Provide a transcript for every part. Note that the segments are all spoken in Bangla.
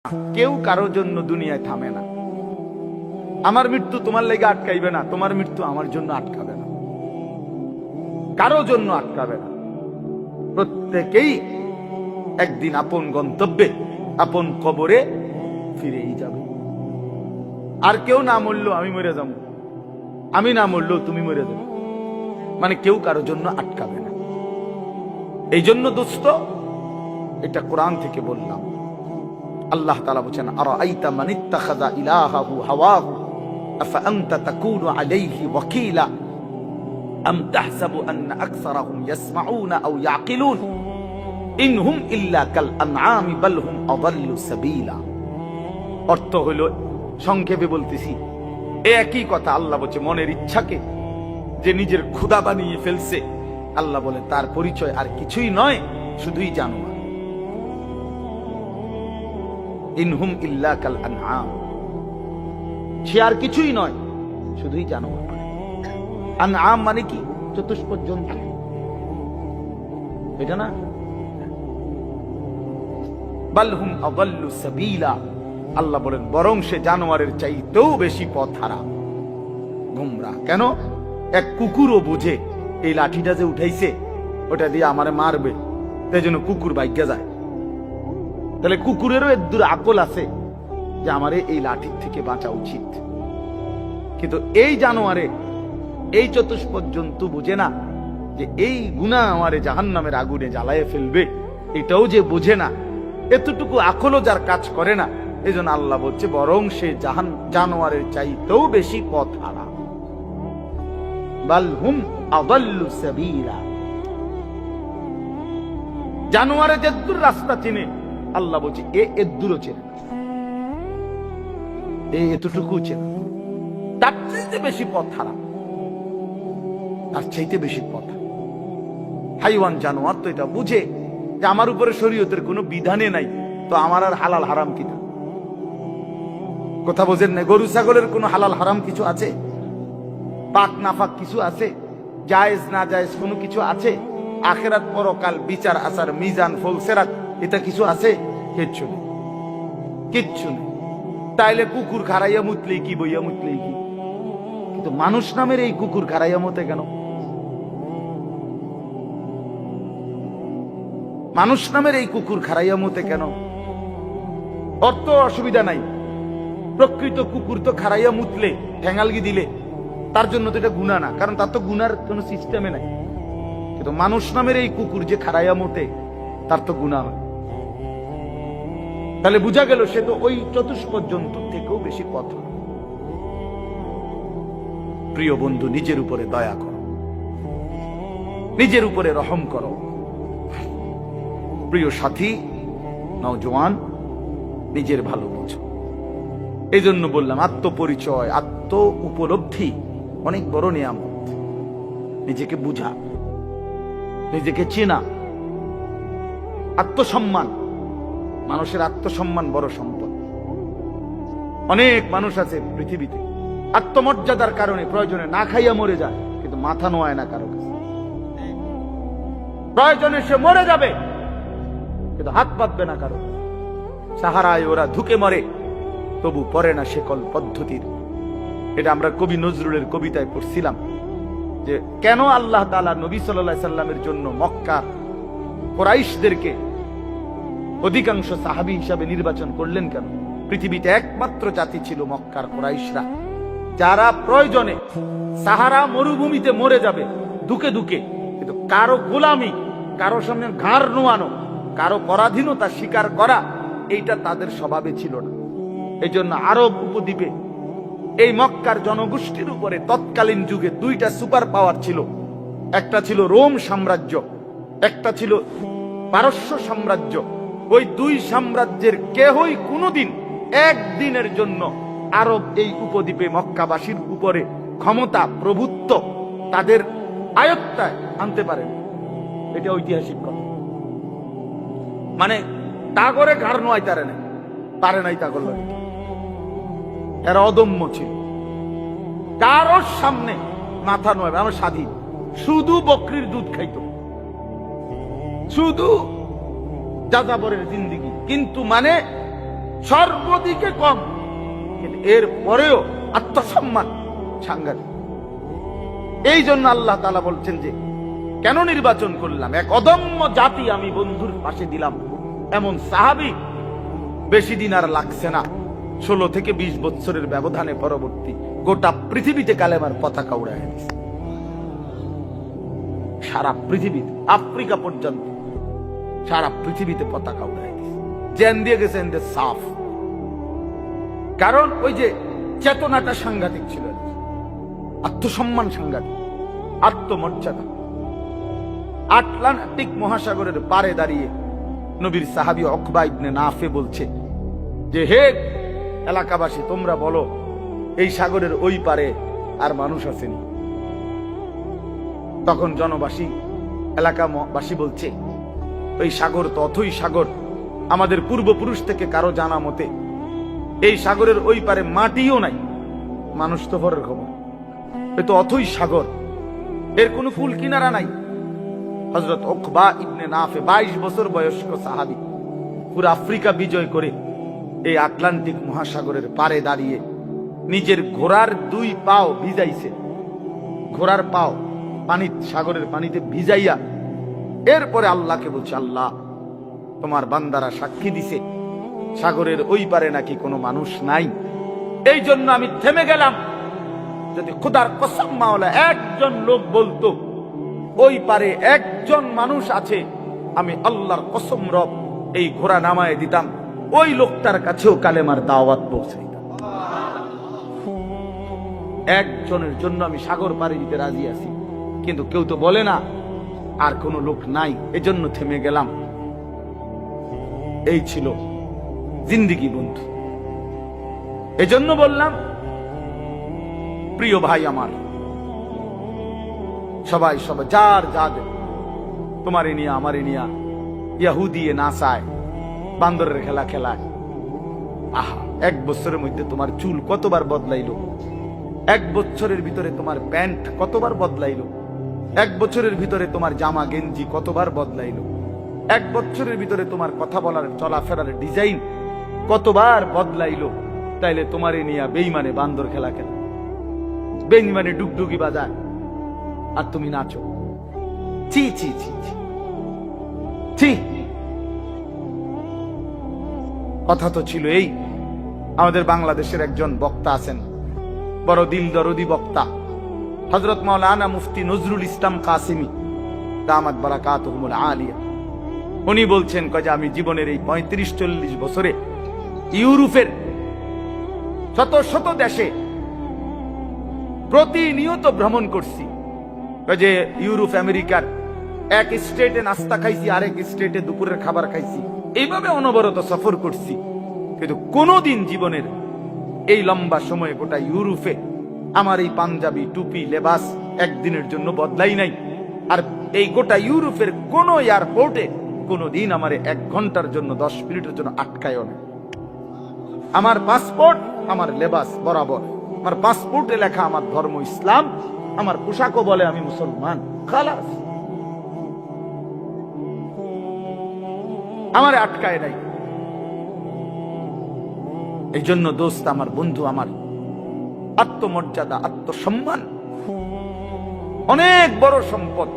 কেউ কারোর জন্য দুনিয়ায় থামে না। আমার মৃত্যু তোমার লেগে আটকাইবে না, তোমার মৃত্যু আমার জন্য আটকাবে না, কারো জন্য আটকাবে না। প্রত্যেকেই একদিন আপন গন্তব্যে, আপন কবরে ফিরেই যাবে। আর কেউ না মরলো আমি মরে যাব, আমি না মরলো তুমি মরে যাবে, মানে কেউ কারোর জন্য আটকাবে না। এই জন্য দোস্ত, এটা কোরআন থেকে বললাম। আল্লাহ তাআলা বলেন, আরাআইতা মান ইত্তাখাযা ইলাহাহু হাওয়াহু আফা আনতা তাকুনু আলাইহি ওয়াকিলা আম তাহসাবু আন্না আকসারাহুম ইয়াসমাউনা আও ইয়াকিলুন ইনহুম ইল্লা কাল আনআমি বাল হুম আযাল্লু সাবিলা। অর্থ হলো, সংক্ষেপে বলতেছি, একই কথা। আল্লাহ বলছে, মনের ইচ্ছাকে যে নিজের খোদা বানিয়ে ফেলছে, আল্লাহ বলে তার পরিচয় আর কিছুই নয়, শুধুই জানোয়ার। ইনহুম ইল্লা কাল আনআম, সে আর কিছুই নয়, শুধুই জানোয়ার। আনআম মানে কি? চতুষ্পদ জন্তু, এটা না? বাল হুম আযাল্লু সাবিলা, আল্লাহ বলেন বরং সে জানোয়ারের চাইতেও বেশি পথ হারা, গুমরা। কেন? এক কুকুরও বুঝে এই লাঠিটা যে উঠাইছে ওটা দিয়ে আমারে মারবে, তাই জন্য কুকুর ভাগ্যা যায়। তাহলে কুকুরেরও এদূর আকল আছে যে আমারে এই লাঠির থেকে বাঁচা উচিত। কিন্তু এই জানোয়ারে, এই চতুষ্পদ জন্তু বুঝে না যে এই গুনাহ আমারে জাহান্নামের আগুনে জ্বালায়ে ফেলবে, এটাও যে বুঝে না, এতটুকু আকলও যার কাজ করে না। এই জন্য আল্লাহ বলছে বরং সে জানোয়ারের চাইতেও বেশি পথ হারা। বাল হুম আযাল্লু সাবিলা, জানোয়ারে যেদূর রাস্তা চিনে, আল্লাহ বলছে এ এদূরও চেনে, এতটুকু চেনে, তার চাইতে বেশি পথ হারা, তার চাইতে বেশি পথ। হাইওয়ান জানোয়ার তো এটা বুঝে যে আমার উপরে শরীয়তের কোনো বিধানে নাই, তো আমার আর হালাল হারাম কিনা? কথা বোঝেন না? গরু ছাগলের কোনো হালাল হারাম কিছু আছে? পাক নাফাক কিছু আছে? জায়েজ না জায়েজ কোনো কিছু আছে? আখিরাত পরকাল, বিচার আচার, মিজান, ফলসেরাত, এটা কিছু আছে? কিচ্ছু নেই, কিচ্ছু নেই। তাইলে কুকুর খারাইয়া মুতলে কি, বইয়া মুতলে কি? কিন্তু মানুষ নামের এই কুকুর খারাইয়া মতে কেন? মানুষ নামের এই কুকুর খারাইয়া মতে কেন? অর্থ অসুবিধা নাই, প্রকৃত কুকুর তো খারাইয়া মুতলে, ঠ্যাঙালগি দিলে তার জন্য তো এটা গুনাহ না, কারণ তার তো গুনার কোনো সিস্টেমে নাই। কিন্তু মানুষ নামের এই কুকুর যে খারাইয়া মতে, তার তো গুনাহ হয়। তাহলে বোঝা গেল সে তো ওই চতুষ্পদ জন্তুর থেকেও বেশি পথ। প্রিয় বন্ধু, নিজের উপরে দয়া করো, নিজের উপরে রহম করো। প্রিয় সাথী, নওজোয়ান, নিজের ভালো বোঝো। এই জন্য বললাম, আত্মপরিচয়, আত্ম উপলব্ধি অনেক বড় নিয়ামত। নিজেকে বুঝা, নিজেকে চেনা, আত্মসম্মান। মানুষের আত্মসম্মান বড় সম্পদ। অনেক মানুষ আছে পৃথিবীতে আত্মমর্যাদার কারণে প্রয়োজনে না খাইয়া মরে যায়, কিন্তু মাথা নোয়ায় না কারো কাছে। প্রয়োজনে সে মরে যাবে, কিন্তু হাত পাতবে না কারো। সাহারায় ওরা ধুকে মরে, তবু পরে না শেকল পদ্ধতির। এটা আমরা কবি নজরুলের কবিতায় পড়ছিলাম যে কেন আল্লাহ তাআলা নবী সাল্লাল্লাহু আলাইহি সাল্লামের জন্য মক্কা কুরাইশদেরকে অধিকাংশ সাহাবী হিসাবে নির্বাচন করলেন কেন? পৃথিবীতে একমাত্র জাতি ছিল মক্কার কুরাইশরা, যারা প্রয়োজনে সাহারা মরুভূমিতে মরে যাবে দুকে দুকে, কিন্তু কারো গোলামি, কারো সামনে ঘাড় নোয়ানো, কারো পরাধীনতা স্বীকার করা, এইটা তাদের স্বভাবে ছিল না। এই জন্য আরব উপদ্বীপে এই মক্কার জনগোষ্ঠীর উপরে তৎকালীন যুগে দুইটা সুপার পাওয়ার ছিল। একটা ছিল রোম সাম্রাজ্য, একটা ছিল পারস্য সাম্রাজ্য। ওই দুই সাম্রাজ্যের কেহই কোনোদিন একদিনের জন্য আরব এই উপদ্বীপে মক্কাবাসীর উপরে ক্ষমতা, প্রভুত্ব তাদের আয়ত্তায় আনতে পারেন। এটা ঐতিহাসিক কথা। মানে তাগরে ঘাড় নোয়াই পারে নাই তাগর লাগে। এরা অদম্য ছিল, কারোর সামনে মাথা নোয়াবে। আমরা স্বাধীন, শুধু বকরির দুধ খাইতো, শুধু যাযাবরের জিন্দেগি। কিন্তু মানে সর্বদিকে কম, কিন্তু এর পরেও আত্মসম্মান সাংঘাতিক। এই জন্য আল্লাহ তাআলা বলছেন যে কেন নির্বাচন করলাম, এক অদম্য জাতি আমি বন্ধুর পাশে দিলাম। এমন সাহাবী বেশি দিন আর লাগছে না, 16 থেকে 20 বছরের ব্যবধানে পরবর্তী গোটা পৃথিবীতে কালেমার পতাকা উড়ায় দিয়েছে। সারা পৃথিবীতে, আফ্রিকা পর্যন্ত সারা পৃথিবীতে পতাকা উড়ায় দিয়েছে। জেন দিয়ে গেছেন সাফ, কারণ ওই যে চেতনাটা সাংঘাতিক ছিল, আত্মসম্মান সাংঘাতিক, আত্মমর্যাদা। আটলান্টিক মহাসাগরের পারে দাঁড়িয়ে নবীর সাহাবী উকবা ইবনে নাফে বলছে যে হে এলাকাবাসী, তোমরা বলো এই সাগরের ওই পারে আর মানুষ আসেনি। তখন জনবাসী, এলাকাবাসী বলছে ওই সাগর তো অথই সাগর, আমাদের পূর্বপুরুষ থেকে কারো জানা মতে এই সাগরের ওই পারে মাটিও নাই, মানুষ তো ভরের খবর, এ তো অথই সাগর, এর কোনো কুল কিনারা নাই। হযরত উকবা ইবনে নাফে 22 বছর বয়স্ক সাহাবী, পুরো আফ্রিকা বিজয় করে এই আটলান্টিক মহাসাগরের পারে দাঁড়িয়ে নিজের ঘোড়ার 2 পাও ভিজাইছে, ঘোড়ার পাও পানি, সাগরের পানিতে ভিজাইয়া এরপরে আল্লাহকে বলছে, আল্লাহ তোমার বান্দারা সাক্ষী দিছে সাগরের ওই পারে নাকি কোনো মানুষ নাই, এই জন্য আমি থেমে গেলাম। যদি খোদার কসম মাওলা একজন লোক বলতো ওই পারে একজন মানুষ আছে, আমি আল্লাহর কসম রব এই ঘোড়া নামায় দিতাম, ওই লোকটার কাছেও কালেমার দাওয়াত পৌঁছাইতাম। একজনের জন্য আমি সাগর পাড়ি দিতে রাজি আছি, কিন্তু কেউ তো বলে না আর কোনো লোক নাই, এজন্য থেমে গেলাম। এই ছিল জিন্দেগি বন্ধু। এজন্য বললাম প্রিয় ভাই আমার, সবাই সবাই যার যাদের, তোমারে নিয়া আমারে নিয়া ইয়াহুদি নাসায় বান্দরের খেলা খেলায়। আহা, 1 বছরের মধ্যে তোমার চুল কতবার বদলাইলো, 1 বছরের ভিতরে তোমার প্যান্ট কতবার বদলাইলো, 1 বছরের ভিতরে তোমার জামা গেঞ্জি কতবার বদলাইলো, 1 বছরের ভিতরে তোমার কথা বলার চলাফেরার ডিজাইন কতবার বদলাইলো। তাইলে তোমারে নিয়া বেঈমানে বান্দর খেলা খেলা, বেঈমানে ডুগডুগি বাজায়, আর তুমি নাচো। ছি ছি ছি ছি ছি। কথা তো ছিল এই, আমাদের বাংলাদেশের একজন বক্তা আছেন, বড় দিল দরদি বক্তা, হযরত মাওলানা মুফতি নজরুল ইসলাম কাসিমি দামাত বারাকাতুহুল আলিয়া। উনি বলছেন যে আমি জীবনের এই 35-40 বছরে ইউরোপের শত শত দেশে প্রতিনিয়ত ভ্রমণ করছি। যে ইউরোপ আমেরিকার এক স্টেটে নাস্তা খাইছি, আরেক স্টেটে দুপুরের খাবার খাইছি, এইভাবে অনবরত সফর করছি, কিন্তু কোনোদিন জীবনের এই লম্বা সময়ে গোটা ইউরোপে আমার এই পাঞ্জাবি টুপি লেবাস একদিনের জন্য বদলাই নাই। আর এই গোটা ইউরোপের কোন এয়ারপোর্টে কোনোদিন আমার 1 ঘন্টার জন্য 10 মিনিটের জন্য আটকায়ও না। আমার পাসপোর্ট, আমার লেবাস বরাবর, আমার পাসপোর্টে লেখা আমার ধর্ম ইসলাম, আমার পোশাকও বলে আমি মুসলমান, খালাস, আমার আটকায় নাই। এই জন্য দোস্ত আমার, বন্ধু আমার, আত্মমর্যাদা, আত্মসম্মান অনেক বড় সম্পদ।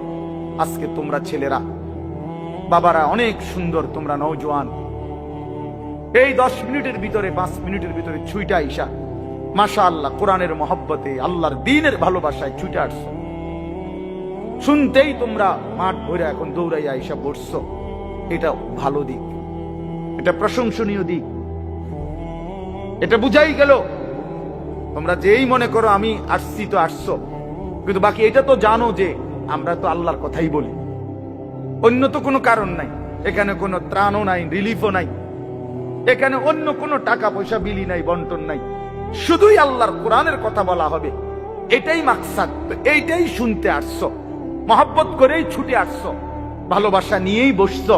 আজকে তোমরা ছেলেরা, বাবারা অনেক সুন্দর, তোমরা নওজোয়ান, এই 10 মিনিটের ভিতরে 5 মিনিটের ভিতরে ছুইটা আইসা মাশাআল্লাহ কোরআনের মহব্বতে, আল্লাহর দ্বীনের ভালোবাসায় ছুটে আসছো। শুনতেই তোমরা মাঠ ভরে এখন দৌড়াইয়া আইসা বসছো, এটা ভালো দিক, এটা প্রশংসনীয় দিক। এটা বুঝাই গেল তোমরা যেই মনে করো আমি আসছি তো আসছো, কিন্তু বাকি এটা তো জানো যে আমরা তো আল্লাহর কথাই বলি, অন্য তো কোনো কারণ নাই, এখানে কোনো ত্রাণও নাই, রিলিফও নাই, এখানে অন্য কোনো টাকা পয়সা বিলি নাই, বন্টন নাই, শুধুই আল্লাহর কোরআনের কথা বলা হবে, এটাই মাকসাদ। এইটাই শুনতে আসছো, মহব্বত করেই ছুটে আসছো, ভালোবাসা নিয়েই বসছো।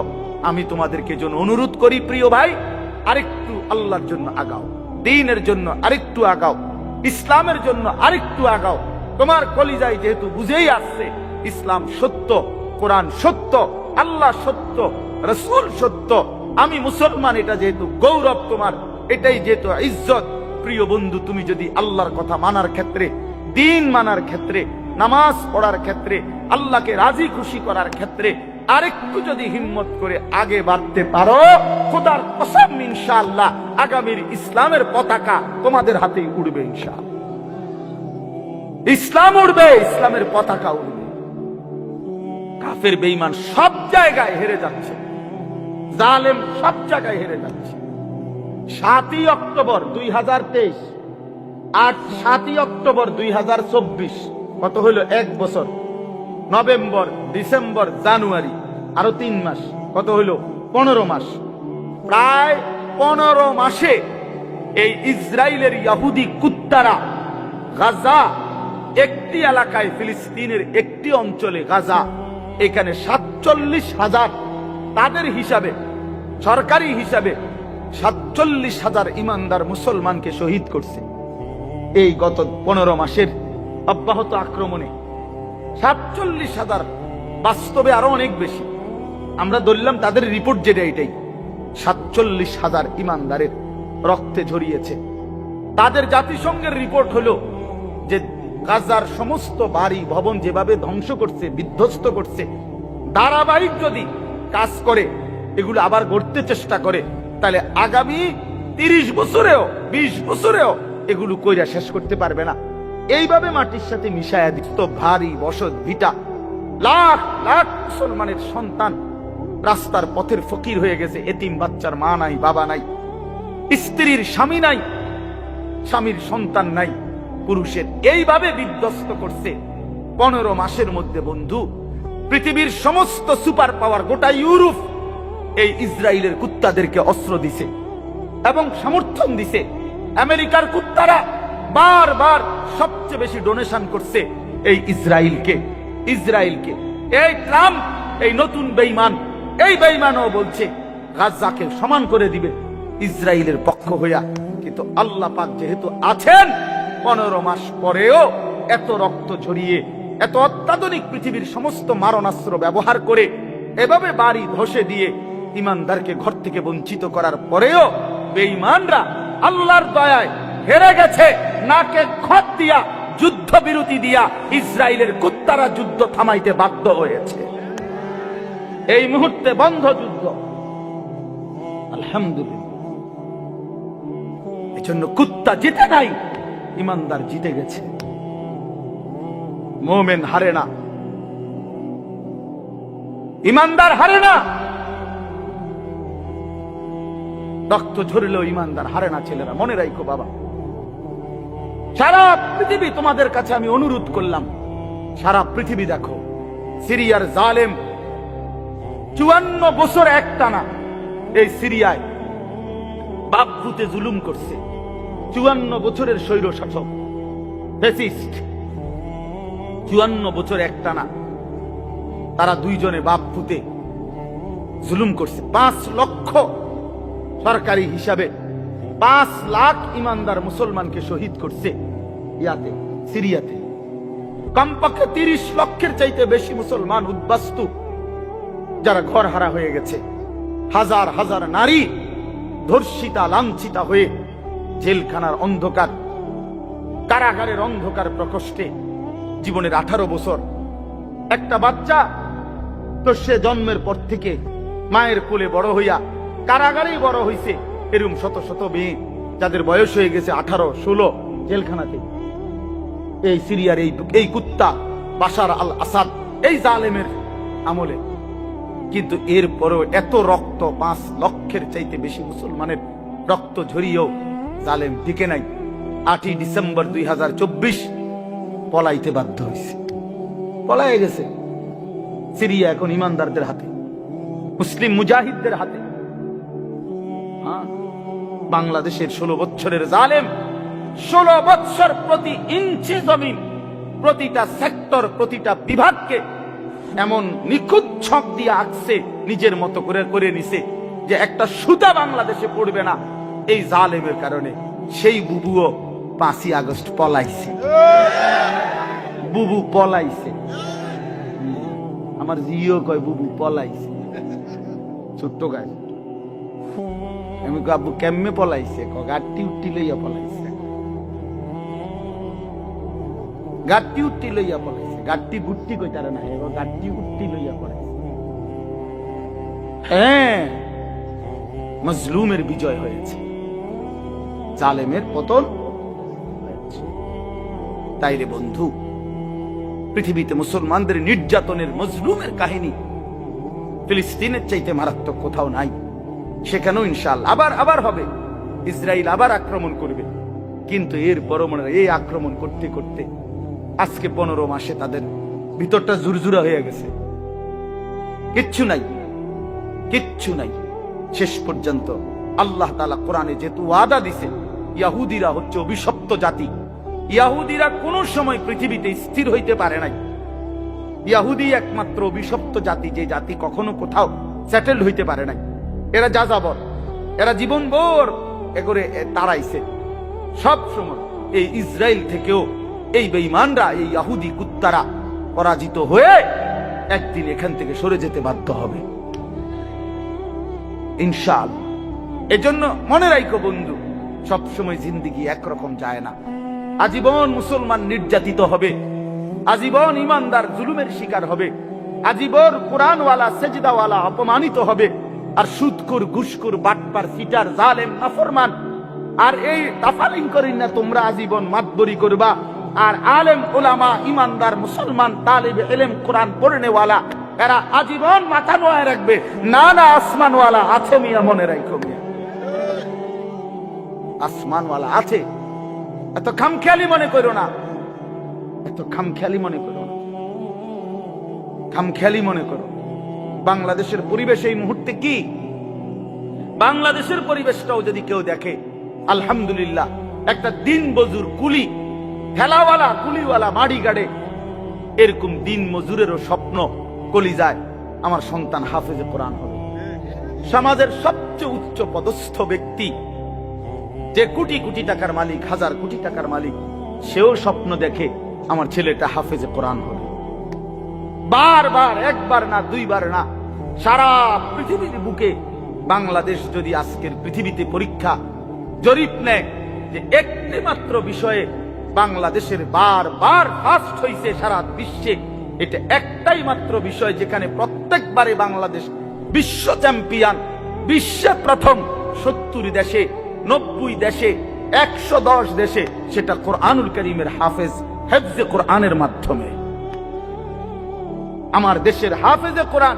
আমি তোমাদেরকে জন্য অনুরোধ করি প্রিয় ভাই, আরেকটু আল্লাহর জন্য আগাও, দ্বীনের জন্য আরেকটু আগাও, ইসলামের জন্য আরেকটু আগাও। তোমার কলিজায় যেহেতু বুঝেই আসছে ইসলাম সত্য, কোরআন সত্য, আল্লাহ সত্য, রাসূল সত্য, আমি মুসলমান, এটা যেহেতু গৌরব তোমার, এটাই যেহেতু ইজ্জত। প্রিয় বন্ধু, তুমি যদি আল্লাহর কথা মানার ক্ষেত্রে, দিন মানার ক্ষেত্রে, নামাজ পড়ার ক্ষেত্রে, আল্লাহকে রাজি খুশি করার ক্ষেত্রে আরেকটু যদি হিম্মত করে আগে বাড়তে পারো, খোদার কসম ইনশাআল্লাহ আগামীর ইসলামের পতাকা তোমাদের হাতেই উড়বে। ইনশাআল্লাহ ইসলাম উড়বে, ইসলামের পতাকা উড়বে। কাফের বেঈমান সব জায়গায় হেরে যাচ্ছে, জালেম সব জায়গায় হেরে যাচ্ছে। 7ই অক্টোবর 2023, 7ই অক্টোবর 2024, কত হইল? 1 বছর। নভেম্বর, ডিসেম্বর, জানুয়ারি, আরো 3 মাস, কত হইল? 15 মাস। প্রায় 15 মাসে এই ইসরায়েলের ইহুদি কুত্তারা গাজা, একটি এলাকায়, ফিলিস্তিনের একটি অঞ্চলে গাজা, এখানে 47,000, তাদের হিসাবে, সরকারি হিসাবে 47,000 ইমানদার মুসলমানকে শহীদ করছে এই গত 15 মাসের অব্যাহত আক্রমণে। 47,000, বাস্তবে আরো অনেক বেশি। আমরা ধরলাম তাদের রিপোর্ট যেটা, এটাই 47,000 ইমানদারের রক্তে ঝরিয়েছে। তাদের জাতিসংঘের রিপোর্ট হলো যে গাজার সমস্ত বাড়ি ভবন যেভাবে ধ্বংস করছে, বিধ্বস্ত করছে, ধারাবাহিক যদি কাজ করে, এগুলো আবার গড়তে চেষ্টা করে, তাহলে আগামী 30 বছরেও 20 বছরেও এগুলো কইরা শেষ করতে পারবে না। এইভাবে মাটির সাথে মিশায়া দিত ভারী বসত ভিটা, লাখ লাখ মুসলমানের সন্তান রাস্তার পথের ফকির হয়ে গেছে। এতিম বাচ্চার মা নাই, বাবা নাই, স্ত্রীর স্বামী নাই, স্বামীর সন্তান নাই, পুরুষের। এইভাবে বিধ্বস্ত করছে 15 মাসের মধ্যে। বন্ধু, পৃথিবীর সমস্ত সুপার পাওয়ার, গোটা ইউরোপ এই ইসরায়েলের কুত্তাদেরকে অস্ত্র দিছে এবং সমর্থন দিছে। আমেরিকার কুত্তারা বারবার সবচেয়ে বেশি ডোনেশন করছে এই ইসরায়েলকে। এই ট্রাম্প, এই নতুন বেঈমান, এই বেঈমানও বলছে গাজাকে সমান করে দিবে ইসরায়েলের পক্ষ হইয়া। কিন্তু আল্লাহ পাক যেহেতু আছেন, 15 মাস পরেও এত রক্ত ঝরিয়ে, এত অত্যাধুনিক পৃথিবীর সমস্ত মারণাস্ত্র ব্যবহার করে এভাবে বাড়ি ধসে দিয়ে ইমানদারকে ঘর থেকে বঞ্চিত করার পরেও বেঈমানরা আল্লাহর দয়ায় হেরে গেছে। নাকে খত দিয়া, যুদ্ধ বিরতি দিয়া ইসরায়েলের কুত্তারা যুদ্ধ থামাইতে বাধ্য হয়েছে। এই মুহূর্তে বন্ধ যুদ্ধ, আলহামদুলিল্লাহ। এজন্য কুত্তা জিতে নাই, ইমানদার জিতে গেছে। মুমিন হারে না, ইমানদার হারে না। রক্ত ঝরলেও ইমানদার হারে না। ছেলেরা মনে রাখো বাবা, সারা পৃথিবী তোমাদের কাছে আমি অনুরোধ করলাম, সারা পৃথিবী দেখো, সিরিয়ার জালেম 54 বছর একটানা এই সিরিয়ায় বাপপুতে জুলুম করছে। 54 বছরের স্বৈর শাসক ফ্যাসিস্ট, 54 বছর একটানা তারা দুইজনে বাপপুতে জুলুম করছে। 5 লক্ষ, সরকারি হিসাবে 5 লাখ ইমানদার মুসলমানকে শহীদ করছে ইয়াতে, সিরিয়াতে। কমপক্ষে 30 লক্ষের চাইতে বেশি মুসলমান উদ্বাস্তু, যারা ঘর হারা হয়ে গেছে। হাজার হাজার নারী ধর্ষিতা, লাঞ্ছিতা হয়ে জেলখানার অন্ধকার, কারাগারের অন্ধকার প্রকোষ্ঠে জীবনের 18 বছর। একটা বাচ্চা তো সে জন্মের পর থেকে মায়ের কোলে বড় হইয়া কারাগারেই বড় হইছে। এরকম শত শত মেয়ে যাদের বয়স হয়ে গেছে 18, 16, জেলখানাতে। এই সিরিয়ার এই কুত্তা বাশার আল আসাদ, এই জালেমের আমলে। কিন্তু এরপরেও এত রক্ত, 5 লক্ষের চাইতে বেশি মুসলমানের রক্ত ঝরিয়েও জালেম টিকে নাই। 8ই ডিসেম্বর 2024 পলাইতে বাধ্য হয়েছে, পলায় গেছে। সিরিয়া এখন ইমানদারদের হাতে, মুসলিম মুজাহিদদের হাতে। বাংলাদেশের 16 বছরের জালেম 16 বছর প্রতি ইঞ্চি জমিন, প্রতিটা সেক্টর, প্রতিটা বিভাগকে এমন নিখুঁত ছক দিয়ে আঁকছে, নিজের মতো করে করে নিছে যে একটা সুতা বাংলাদেশে পড়বে না এই জালেমের কারণে। সেই বুবুও 5ই আগস্ট পলাইছে, বুবু পলাইছে। আমার জিও কয় বুবু পলাইছে, ছোট্ট গাছ। আমি আব্বু কেমনে পলাইছে? গাড়ি উঠি লইয়া পলাইছে, গাড়ি উঠি লইয়া পলাইছে। গাড়ি গুট্টি কইতারে না, গাড়ি উঠি লইয়া পলাইছে। হ্যাঁ, মজলুমের বিজয় হয়েছে, জালেমের পতন হয়েছে। তাইরে বন্ধু, পৃথিবীতে মুসলমানদের নির্যাতনের, মজলুমের কাহিনী ফিলিস্তিনের চাইতে মারাত্মক কোথাও নাই। সেখানেও ইনশাআল্লাহ আবার হবে, ইসরায়েল আবার আক্রমণ করবে। কিন্তু এর পরমাণু এই আক্রমণ করতে করতে আজকে 15 মাসে তাদের ভিতরটা জুরজুরা হয়ে গেছে, কিচ্ছু নাই, কিচ্ছু নাই। শেষ পর্যন্ত আল্লাহ তাআলা কোরআনে যেহেতু ওয়াদা দিছে, ইহুদিরা হচ্ছে অভিশপ্ত জাতি। ইহুদিরা কোন সময় পৃথিবীতে স্থির হইতে পারে নাই। ইহুদি একমাত্র অভিশপ্ত জাতি, যে জাতি কখনো কোথাও সেটেল হইতে পারে নাই। এরা যাযাবর, এরা জীবনভর এগরে তাড়াইছে। সব সময় এই ইসরায়েল থেকেও এই বেঈমানরা, এই ইহুদি কুত্তারা পরাজিত হয়ে একদিন এখান থেকে সরে যেতে বাধ্য হবে ইনশাআল্লাহ। এজন্য মনে রাখো বন্ধু, সবসময় জিন্দেগি একরকম যায় না। আজীবন মুসলমান নির্যাতিত হবে, আজীবন ইমানদার জুলুমের শিকার হবে, আজীবন কোরআনওয়ালা সেজদাওয়ালা অপমানিত হবে। আর সুদখোর, ঘুষখোর, বাটপার, সিটার, জালেম, নাফরমান আর এই তাফালিং করেন না তোমরা আজীবন মাতবরি করবা। আর আলেম ওলামা, ইমানদার মুসলমান, তালিব ইলম, কোরআন পড়নেওয়ালা, এরা আজীবন মাথা নোয়ায় রাখবে। না না, আসমানওয়ালা আছে মিয়া, মনে রাখো মিয়া, আসমানওয়ালা আছে। এত খামখেয়ালি মনে করো না, এত খামখেয়ালি মনে করো না, খামখেয়ালি মনে করো। বাংলাদেশের পরিবেশ এই মুহূর্তে কি? বাংলাদেশের পরিবেশটাও যদি কেউ দেখে, আলহামদুলিল্লাহ, একটা দিন মজুর, কুলি, ঠেলাওয়ালা, কুলিওয়ালা, মাড়ি গাড়ে, এরকম দিন মজুরেরও স্বপ্ন কলিজায় আমার সন্তান হাফেজে কোরআন হবে। সমাজের সবচেয়ে উচ্চ পদস্থ ব্যক্তি, যে কোটি কোটি টাকার মালিক, হাজার কোটি টাকার মালিক, সেও স্বপ্ন দেখে আমার ছেলেটা হাফেজে কোরআন হবে। বারবার, একবার না, দুইবার না, সারা পৃথিবীর বুকে বাংলাদেশ যদি আজকের পৃথিবীতে পরীক্ষা জরিপ নেয় যে একটি মাত্র বিষয়ে বাংলাদেশের বারবার ফার্স্ট হইছে সারা বিশ্বে, এটা একটাই মাত্র বিষয় যেখানে প্রত্যেকবারে বাংলাদেশ বিশ্ব চ্যাম্পিয়ন, বিশ্বে প্রথম। 70 দেশে, 90 দেশে, 110 দেশে, সেটা কোরআনুল কারীমের হাফেজ, হেফজে কোরআনের মাধ্যমে। আমার দেশের হাফেজে কোরআন,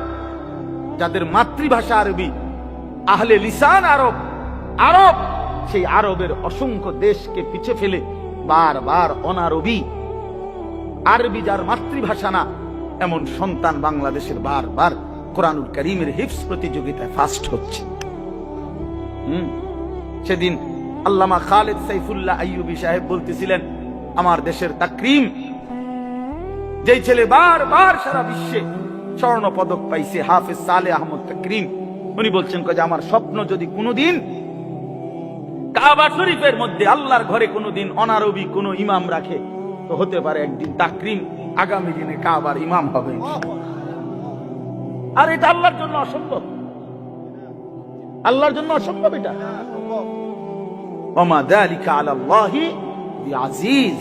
যাদের মাতৃভাষা আরবি, আহলে লিসান আরব, আরব, সেই আরবের অসংখ্য দেশকে পিছে ফেলে বারবার অনারবি, আরবি যার মাতৃভাষা না, এমন সন্তান বাংলাদেশের বারবার কোরআনুল কারীমের হিফজ প্রতিযোগিতায় ফার্স্ট হচ্ছে। সেদিন আল্লামা খালেদ সাইফুল্লাহ আইয়ুবী সাহেব বলতেছিলেন, আমার দেশের তাকরিম, যেই ছেলে বারবার সারা বিশ্বে স্বর্ণ পদক পাইছে, হাফেজ সালেহ আহমদ তাকরিম, উনি বলছেন যে আমার স্বপ্ন যদি কোনোদিন কাবা শরীফের মধ্যে আল্লাহর ঘরে কোনোদিন অনারবি কোন ইমাম রাখে, তো হতে পারে একদিন তাকরিম আগামী দিনে কাবার ইমাম হবে। আর এটা আল্লাহর জন্য অসম্ভব, আল্লাহর জন্য অসম্ভব এটা। ওমা যালিকা আলাল্লাহি বিআজিজ,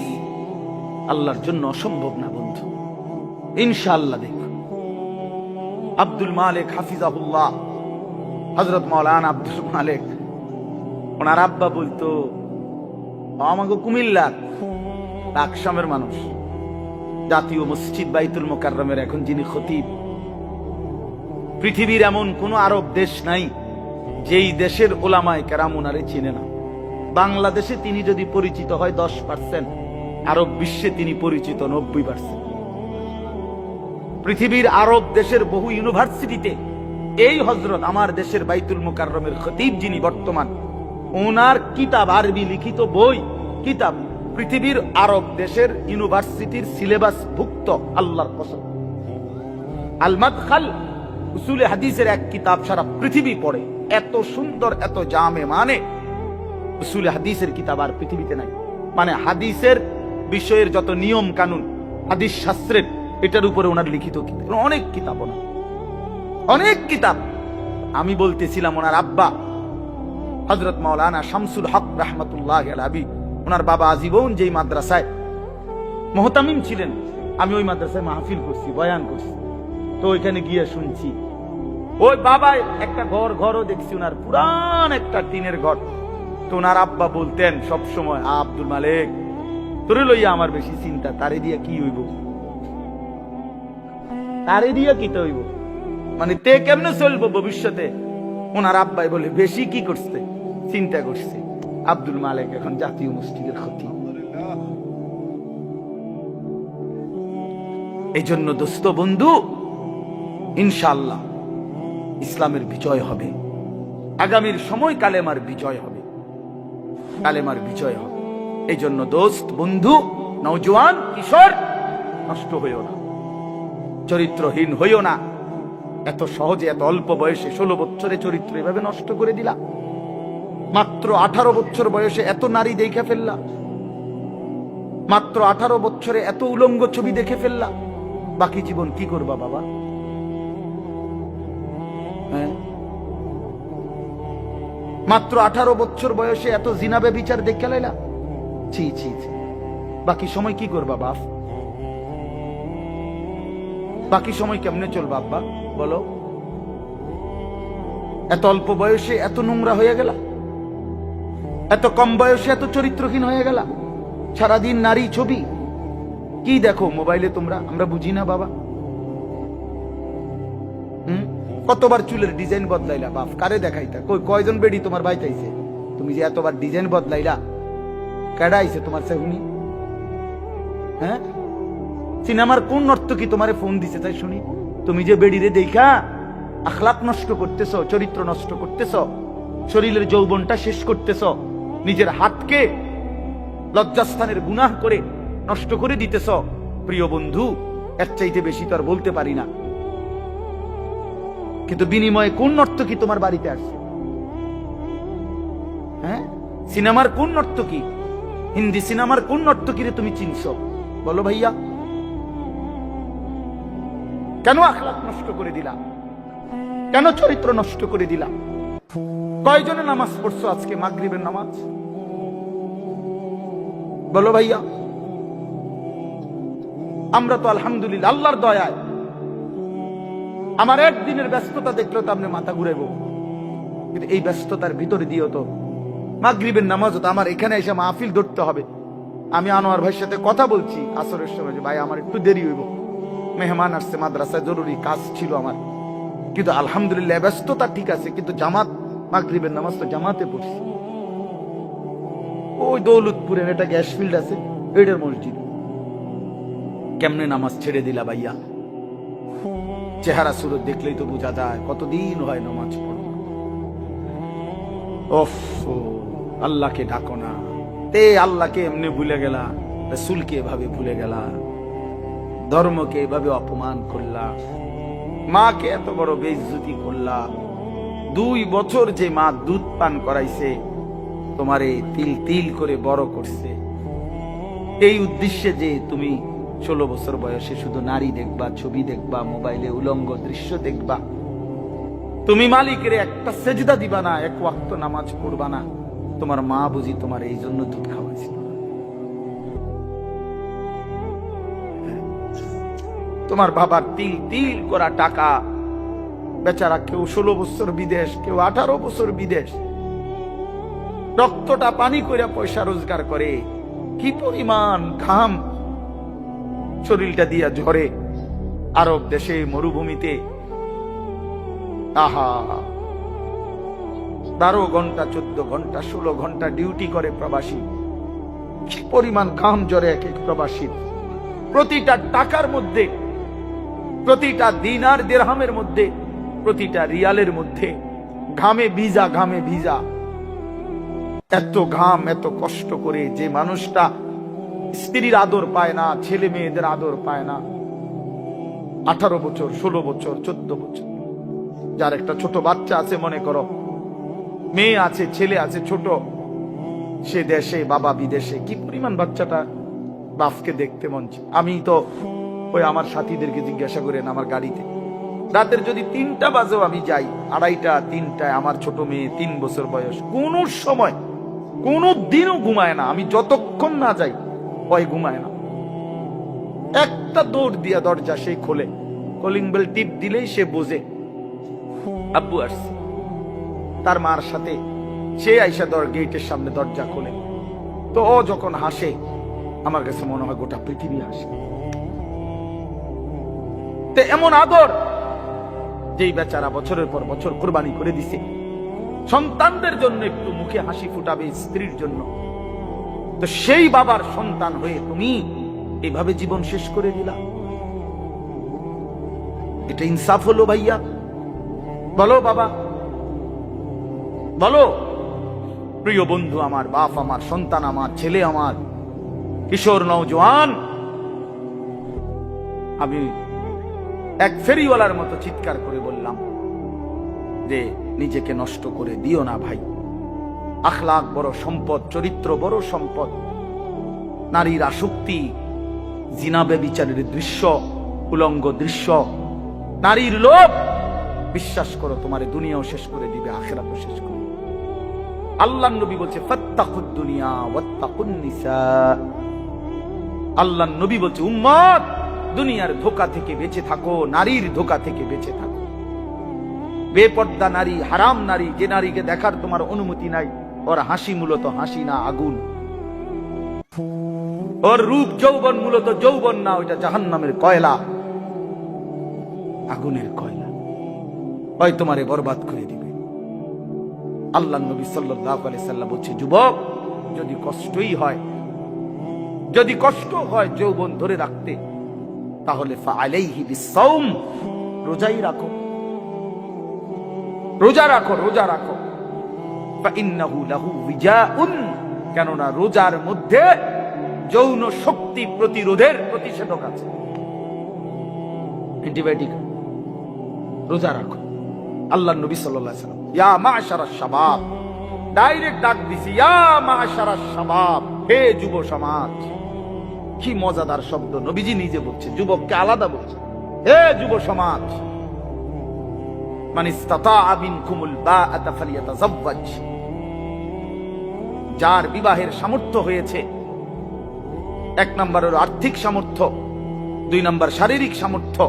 আল্লাহর জন্য অসম্ভব না বন্ধু। ইনশাআল্লাহ দেখো, আব্দুল মালিক হাফিজাহুল্লাহ, হযরত মাওলানা আব্দুল মালিক, ওনার আব্বা বলতো, আমাকে কুমিল্লার আকশামের মানুষ, জাতীয় মসজিদ বাইতুল মোকাররমের এখন যিনি খতিব, পৃথিবীর এমন কোন আরব দেশ নাই যেই দেশের ওলামায়ে কেরাম ওনারে চিনে না। বাংলাদেশে তিনি যদি পরিচিত হয় 10%, আরব বিশ্বে তিনি পরিচিত 90%। পৃথিবীর আরব দেশের বহু ইউনিভার্সিটিতে এই হযরত আমার দেশের বাইতুল মোকাররমের খতিব যিনি বর্তমান, ওনার কিতাব, আরবি লিখিত বই, কিতাব পৃথিবীর আরব দেশের ইউনিভার্সিটির সিলেবাস ভুক্ত। আল্লাহর কসম, আল মাদখাল উসুলে হাদিসের এক কিতাব সারা পৃথিবী পড়ে, এত সুন্দর, এত জামে, মানে উসুলে হাদিসের কিতাব আর পৃথিবীতে নাই। মানে হাদিসের বিষয়ের যত নিয়ম কানুন, হাদিস শাস্ত্রের, এটার উপরে ওনার লিখিত কিতাব, অনেক কিতাব, ওনার অনেক কিতাব। আমি বলতেছিলাম ওনার আব্বা হযরত মাওলানা শামসুল হক রাহমাতুল্লাহি আলাইহি, ওনার বাবা আজীবন যেই মাদ্রাসায় মুহতামিম ছিলেন, আমি ওই মাদ্রাসায় মাহফিল করছি, বয়ান করছি, তো ওইখানে গিয়ে শুনছি ওই বাবা একটা ঘরও দেখছি, ওনার পুরান একটা টিনের ঘর। তো ওনার আব্বা বলতেন সব সময়, আব্দুল মালিক তোরে লইয়া আমার বেশি চিন্তা, তারে দিয়া কি হইব, তারে দিয়া কি তো হইব, মানে তে কেমনে চলবো ভবিষ্যতে। ওনার আব্বাই বলে বেশি কি করছে, চিন্তা করছে। আব্দুল মালিক এখন জাতীয় মসজিদের খতিব। এই জন্য দোস্ত বন্ধু, ইনশাআল্লাহ ইসলামের বিজয় হবে, আগামীর সময় কালেমার বিজয় হবে, কালেমার বিজয় হবে। এই জন্য দোস্ত বন্ধু, নওজোয়ান কিশোর, নষ্ট হইও না, চরিত্রহীন হইও না। এত সহজে এত অল্প বয়সে 16 বছরে চরিত্র এভাবে নষ্ট করে দিলা, মাত্র 18 বছর বয়সে এত নারী দেখে ফেললা, মাত্র 18 বছরে এত উলঙ্গ ছবি দেখে ফেললা, বাকি জীবন কি করবা বাবা? হ্যাঁ, মাত্র 18 বছর বয়সে এত জিনা ব্যভিচার দেখে লাইলা, ছি ছি ছি, বাকি সময় কি করবা বাপ? বাকি সময় কেমনে চলবা আব্বা বলো? এত অল্প বয়সে এত নোংরা হয়ে গেল, এত কম বয়সে এত চরিত্রহীন হয়ে গেল, সারাদিন নারী ছবি কি দেখো মোবাইলে তোমরা, আমরা বুঝি না বাবা। কতবার চুলের ডিজাইন বদলাইলা বাপ, কারে দেখাইতা? কয়জন বেডি তোমার ভাই চাইছে? তুমি যে এতবার ডিজাইন বদলাইলা, কেডা আইছে তোমার সেহুনি? হ্যাঁ, সিনেমার কোন নর্তকী তোমারে ফোন দিছে তাই শুনি? তুমি যে বেডিরে দেখা আখলাক নষ্ট করতেছ, চরিত্র নষ্ট করতেছ, শরীরের যৌবনটা শেষ করতেছ, নিজের হাতকে লজ্জাস্থানের গুনাহ করে নষ্ট করে দিতেছ। প্রিয় বন্ধু, এর চাইতে বেশি তো আর বলতে পারি না। কিন্তু বিনিময়ে কোন নর্তকী তোমার বাড়িতে আসছে? হ্যাঁ, সিনেমার কোন নর্তকী, হিন্দি সিনেমার কোন নর্তকীরে তুমি চিনছ বলো ভাইয়া? কেন আখলাক নষ্ট করে দিলাম? কেন চরিত্র নষ্ট করে দিলাম? কয়জনে নামাজ পড়ছো আজকে, মাগরিবের নামাজ বলো ভাইয়া? আমরা তো আলহামদুলিল্লাহ আল্লাহর দয়ায়, আমার একদিনের ব্যস্ততা দেখলেও তো আপনি মাথা ঘুরাইব, কিন্তু এই ব্যস্ততার ভিতরে দিয়েও তো মাগরিবের নামাজ হতো। আমার এখানে এসে মাহফিল ধরতে হবে। আমি আনোয়ার ভাইয়ের সাথে কথা বলছি আসরের সময়, ভাই আমার একটু দেরি হইব, মেহমান আসছে, মাদ্রাসায় জরুরি কাজ ছিল আমার, কিন্তু আলহামদুলিল্লাহ ব্যস্ততা ঠিক আছে, কিন্তু জামাত মাগরিবের নামাজ তো জামাতে পড়ছি। ওই দৌলতপুরের একটা গ্যাস ফিল্ড আছে, এটার মসজিদ। কেমনে নামাজ ছেড়ে দিলা ভাইয়া? চেহারা সুরত দেখলেই তো বোঝা যায় কতদিন হয় নামাজ পড়ো। ওফ, আল্লাহকে ডাকো না, তে আল্লাহকে এমনি ভুলে গেলা, রাসূলকে এভাবে ভুলে গেলা, ধর্মকে এভাবে অপমান করলা, মাকে এত বড় বেইজ্জতি করলা। 2 বছর যে মা দুধ পান করাইছে, তোমারে তিল তিল করে বড় করছে, এই উদ্দেশ্যে যে তুমি 16 বছর বয়সে শুধু নারী দেখবা, ছবি দেখবা, মোবাইলে উলঙ্গ দৃশ্য দেখবা, তুমি মালিকের একটা সেজদা দিবা না, 1 ওয়াক্ত নামাজ পড়বা না, তোমার মা বুঝি তোমার এই জন্য দুধ খাওয়াইছিল? তোমার বাবার তিল তিল করা টাকা, বেচারা কেউ 16 বছর বিদেশ, কেউ 18 বছর বিদেশ, রক্তটা পানি করে পয়সা রোজগার করে, কি পরিমাণ ঘাম শরীরটা দিয়া ঝরে আরব দেশে মরুভূমিতে। আহা, 12 ঘন্টা 14 ঘন্টা 16 ঘন্টা ডিউটি করে প্রবাসী, কি পরিমাণ ঘাম ঝরে এক এক প্রবাসী। প্রতিটা টাকার মধ্যে, প্রতিটা দিনার দিরহামের মধ্যে, প্রতিটা রিয়ালের মধ্যে ঘামে ভিজা, ঘামে ভিজা। এত ঘাম, এত কষ্ট করে যে মানুষটা স্ত্রীর আদর পায় না, ছেলে মেয়েদের আদর পায় না, 18 বছর 16 বছর 14 বছর, যার একটা ছোট বাচ্চা আছে, মনে করো মেয়ে আছে, ছেলে আছে ছোট, সে দেশে, বাবা বিদেশে, কি পরিমাণ বাচ্চাটা বাপকে দেখতে মন চায়। আমি তো ওই আমার সাথীদেরকে জিজ্ঞাসা করেন, আমার গাড়িতে রাতের যদি 3টা বাজেও আমি যাই, 2:30, 3টায়, আমার ছোট মেয়ে 3 বছর বয়স, কোন সময় কোনো দিনও ঘুমায় না। আমি যতক্ষণ না যাই ওই ঘুমায় না। একটা দৌড় দিয়া দরজা সেই খোলে, কলিং বেল টিপ দিলেই সে বোঝে আব্বু আসছে। তার মার সাথে সে আইসা গেটের সামনে দরজা খোলে, তো ও যখন হাসে আমার কাছে মনে হয় গোটা পৃথিবী হাসে। তো এমন আদর যেই বেচারা বছরের পর বছর কোরবানি করে দিছে সন্তানদের জন্য, একটু মুখে হাসি ফুটাবে স্ত্রীর জন্য, তো সেই বাবার সন্তান হয়ে তুমি এভাবে জীবন শেষ করে দিলা। এটা ইনসাফ হলো ভাইয়া? বলো বাবা, বলো। প্রিয় বন্ধু আমার, বাপ আমার, সন্তান আমার, ছেলে আমার, কিশোর নওজোয়ান, আমি এক ফেরিওয়ালার মতো চিৎকার করে বললাম যে নিজেকে নষ্ট করে দিও না ভাই। আখলাক বড় সম্পদ, চরিত্র বড় সম্পদ। নারীর আসক্তি, জিনা ব্যভিচারের দৃশ্য, উলঙ্গ দৃশ্য, নারীর লোভ, বিশ্বাস করো তোমার দুনিয়াও শেষ করে দিবে, আখিরাতও শেষ করে দিবে। আল্লাহর নবী বলছে ফাত্তাকুদ দুনিয়া ওয়াত্তাকুন নিসা। আল্লাহর নবী বলছে উম্মত, দুনিয়ার ধোঁকা থেকে বেঁচে থাকো, নারীর ধোঁকা থেকে বেঁচে থাকো। বেপর্দা নারী, হারাম নারী, যে নারীকে দেখার তোমার অনুমতি নাই, ওর হাসি মূলত হাসি না, আগুন। ওর রূপ যৌবন মূলত যৌবন না, ওইটা জাহান্নামের কয়লা, আগুনের কয়লা। ওই তোমারে বরবাদ করে দিবে। আল্লাহ নবী সাল্লাল্লাহু আলাইহি সাল্লাম বলছে যুবক, যদি কষ্টই হয়, যদি কষ্ট হয় যৌবন ধরে রাখতে, তাহলে ফাআলাইহি বিসসাওম, রোজাই রাখো, রোজা রাখো, রোজা রাখো। ফাইন্নাহু লাহু উইজাউন, কেননা রোজার মধ্যে যৌন শক্তি প্রতিরোধের প্রতিষেধক আছে, অ্যান্টিবায়োটিক। রোজা রাখো। আল্লাহ নবী সাল্লাল্লাহু আলাইহি সাল্লাম ইয়া মা'শারাশ শাবাব, ডাইরেক্ট ডাক দিছি, ইয়া মা'শারাশ শাবাব, হে যুব সমাজ। কি মজাদার শব্দ, নবীজি নিজে বলছে, যুবককে আলাদা বলছে, হে যুব সমাজ। মান ইসতাতাআ মিনকুমুল বাআতা ফালিয়াতাযাওয়াজ, যার বিবাহের সামর্থ্য হয়েছে, 1 নম্বর হলো আর্থিক সামর্থ্য, 2 নম্বর শারীরিক সামর্থ্য,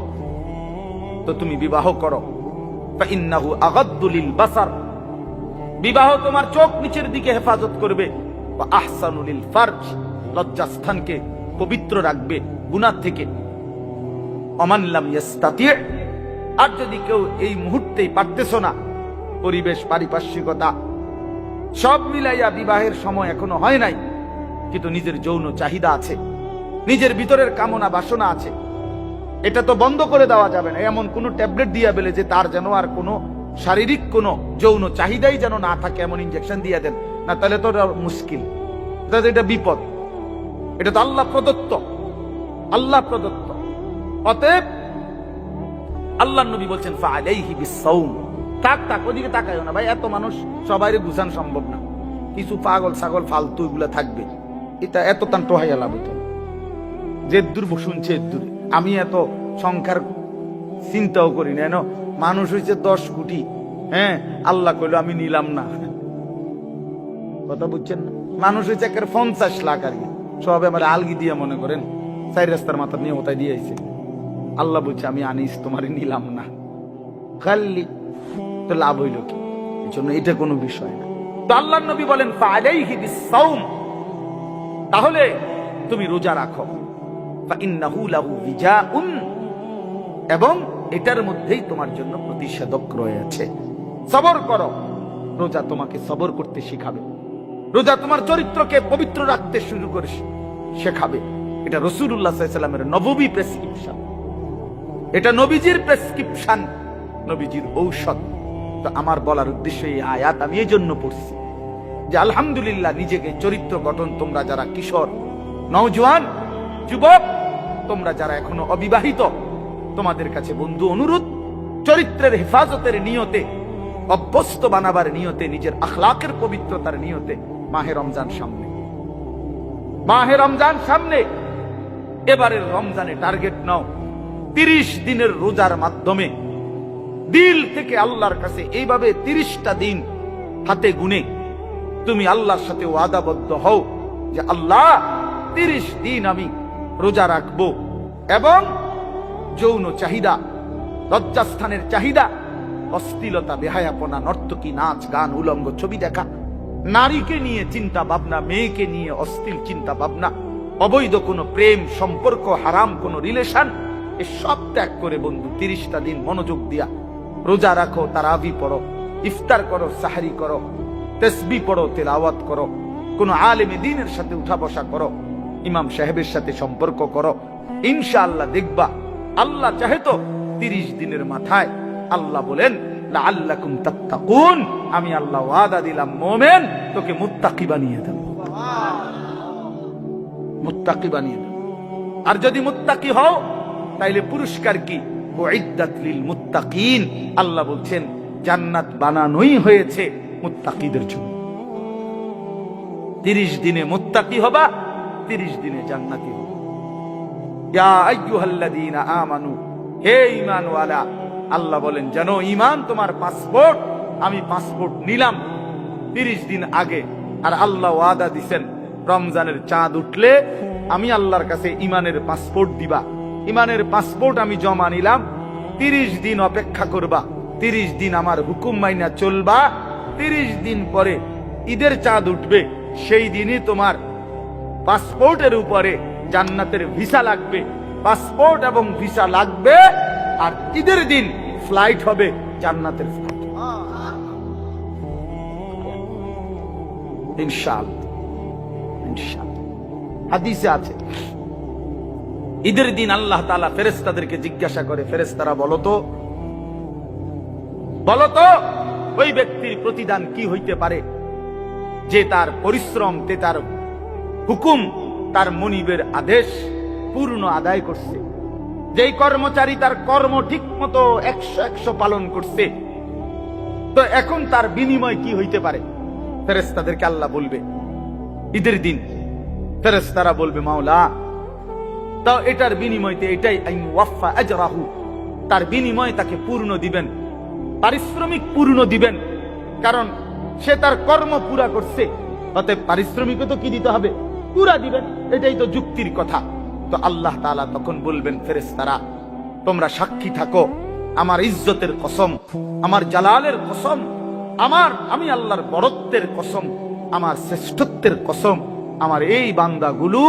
তো তুমি বিবাহ করো। ফাইন্নাহু আগাদ্দু লিল বাসার, বিবাহ তোমার চোখ নিচের দিকে হেফাজত করবে। ওয়া আহসানু লিল ফারজ, লজ্জাস্থানকে পবিত্র রাখবে গুনাহ থেকে। ওমান লাম ইস্তাতি, আর যদি কেউ এই মুহূর্তেই পারতেছো না, পরিবেশ, পারিপার্শ্বিকতা সব মিলাইয়া বিবাহের সময় এখনো হয় নাই, কিন্তু নিজের যৌন চাহিদা আছে, নিজের ভিতরের কামনা বাসনা আছে, এটা তো বন্ধ করে দেওয়া যাবে না। এমন কোন ট্যাবলেট দিয়া বেলে যে তার যেন আর কোনো শারীরিক কোনো যৌন চাহিদাই যেন না থাকে, এমন ইনজেকশন দিয়ে দেন না, তাহলে তো মুশকিল, এটা বিপদ। এটা তো আল্লাহ প্রদত্ত, আল্লাহ প্রদত্ত। অতএব আল্লাহ নবী বলছেন ফাআলাইহি বিসসাওম। তাক ওদিকে তাকায়ও না ভাই, এত মানুষ সবাইরে গুছান সম্ভব না, কিছু পাগল ছাগল ফালতু এগুলা থাকবে, এটা এত তান টোহাইয়া লাভ হতো। যে দূর শুনছে দূরে, আমি এত সংখ্যার চিন্তাও করি না। মানুষ হয়েছে 10 কোটি, হ্যাঁ, আল্লাহ কইল আমি নিলাম না, কথা বুঝছেন না? মানুষ হয়েছে একের 50 লাখ, আর কি সব আমার আলগি দিয়ে মনে করেন 4 রাস্তার মাথা নিয়ে ওটাই দিয়ে আইছে। আল্লাহ বলছে আমি আনিস, তোমারে নিলাম না, খালি তো লাভ হইল কি? এই জন্য এটা কোনো বিষয় না। তো আল্লাহ নবী বলেন ফাআলাইহি বিসসাওম, তাহলে তুমি রোজা রাখো। ফাইন্নাহু লাহু বিজাউন, এবং এটার মধ্যেই তোমার জন্য প্রতিষেধক রয়েছে। সবর করো, রোজা তোমাকে সবর করতে শিখাবে, রোজা তোমার চরিত্রকে পবিত্র রাখতে শুরু করে শেখাবে। এটা রাসূলুল্লাহ সাল্লাল্লাহু আলাইহি ওয়াসাল্লামের নববী প্রেসক্রিপশন, এটা নবীজির প্রেসক্রিপশন, নবীজির ঔষধ। তো আমার বলার উদ্দেশ্য এই আয়াত আমি এই জন্য পড়ছি যে আলহামদুলিল্লাহ, নিজেকে চরিত্র গঠন, তোমরা যারা কিশোর, নওজোয়ান, যুবক, তোমরা যারা এখনো অবিবাহিত, তোমাদের কাছে বন্ধু অনুরোধ, চরিত্রের হেফাজতের নিয়তে, অভ্যস্ত বানাবার নিয়তে, নিজের আখলাকের পবিত্রতার নিয়তে মাহে রমজান সামনে, মাহে রমজান সামনে, এবারের রমজানে টার্গেট নাও 30 দিনের রোজার মাধ্যমে দিল থেকে আল্লাহর কাছে এইভাবে 30টা দিন হাতে গুনে তুমি আল্লাহর সাথে ওয়াদাবদ্ধ হও যে আল্লাহ 30 দিন আমি রোজা রাখবো, এবং যৌন চাহিদা, লজ্জাস্থানের চাহিদা, অশ্লীলতা, বেহায়াপনা, নর্তকী, নাচ গান, উলঙ্গ ছবি দেখা, নারীকে নিয়ে চিন্তা ভাবনা, মেয়েকে নিয়ে অশ্লীল চিন্তা ভাবনা, অবৈধ কোনো প্রেম সম্পর্ক, হারাম কোনো রিলেশন, এসব ত্যাগ করে বন্ধু 30টা দিন মনোযোগ দিয়া রোজা রাখো, তারাবি পড়ো, ইফতার করো, সাহরি করো, তাসবিহ পড়ো, তেলাওয়াত করো, কোন আলেমে দ্বীনের সাথে উঠা বসা করো, ইমাম সাহেবের সাথে সম্পর্ক করো। ইনশাআল্লাহ দেখবা আল্লাহ চাহে তো 30 দিনের মাথায় আল্লাহ বলেন লাআল্লাকুম তাত্তাকুন, আমি আল্লাহ ওয়াদা দিলাম মুমিন তোকে মুত্তাকি বানিয়ে দেব, মুত্তাকি বানিয়ে দেব। আর যদি মুত্তাকি হও তাইলে পুরস্কার কি? উইদ্দাত লিল মুত্তাকিন, আল্লাহ বলছেন জান্নাত বানানোই হয়েছে মুত্তাকিদের জন্য। 30 দিনে মুত্তাকি হবা, 30 দিনে জান্নাতি হবা। ইয়া আইয়ুহাল্লাযীনা আমানু, হে ঈমানওয়ালা, আল্লাহ বলেন জানো ঈমান তোমার পাসপোর্ট, আমি পাসপোর্ট নিলাম 30 দিন আগে। আর আল্লাহ ওয়াদা দিবেন রমজানের চাঁদ উঠলে আমি আল্লাহর কাছে ঈমানের পাসপোর্ট দিবা, ঈমানের পাসপোর্ট আমি জমা নিলাম, 30 দিন অপেক্ষা করবা, 30 দিন আমার হুকুম মাইনা চলবা, 30 দিন পরে ঈদের চাঁদ উঠবে, সেই দিনই তোমার পাসপোর্টের উপরে জান্নাতের ভিসা লাগবে, পাসপোর্ট এবং ভিসা লাগবে, আর ঈদের দিন ফ্লাইট হবে জান্নাতের ফ্লাইট ইনশাআল্লাহ। ইনশাআল্লাহ হাদিসে আছে ঈদের দিন আল্লাহ তাআলা ফেরেশতাদেরকে জিজ্ঞাসা করে, ফেরেশতারা বলো তো ওই ব্যক্তির প্রতিদান কি হইতে পারে যে তার পরিশ্রম, তার হুকুম, তার মনিবের আদেশ পূর্ণ আদায় করছে, যেই কর্মচারী তার কর্ম ঠিক মতো 100 পালন করছে, তো এখন তার বিনিময় কি হইতে পারে? ফেরেশতাদেরকে আল্লাহ বলবে ঈদের দিন, ফেরেশতারা বলবে মাওলা তো এটার বিনিময়তে এটাই আইন ওয়াফা আজরাহু, তার বিনিময় তাকে পূর্ণ দিবেন, পারিশ্রমিক পূর্ণ দিবেন, কারণ সে তার কর্ম পুরা করছে, অতএব পারিশ্রমিকও তো কি দিতে হবে? পুরা দিবেন, এটাই তো যুক্তির কথা। তো আল্লাহ তাআলা তখন বলবেন ফেরেশতারা তোমরা সাক্ষী থাকো, আমার ইজ্জতের কসম, আমার জালালের কসম, আমি আল্লাহর বড়ত্বের কসম, আমার শ্রেষ্ঠত্বের কসম, আমার এই বান্দাগুলো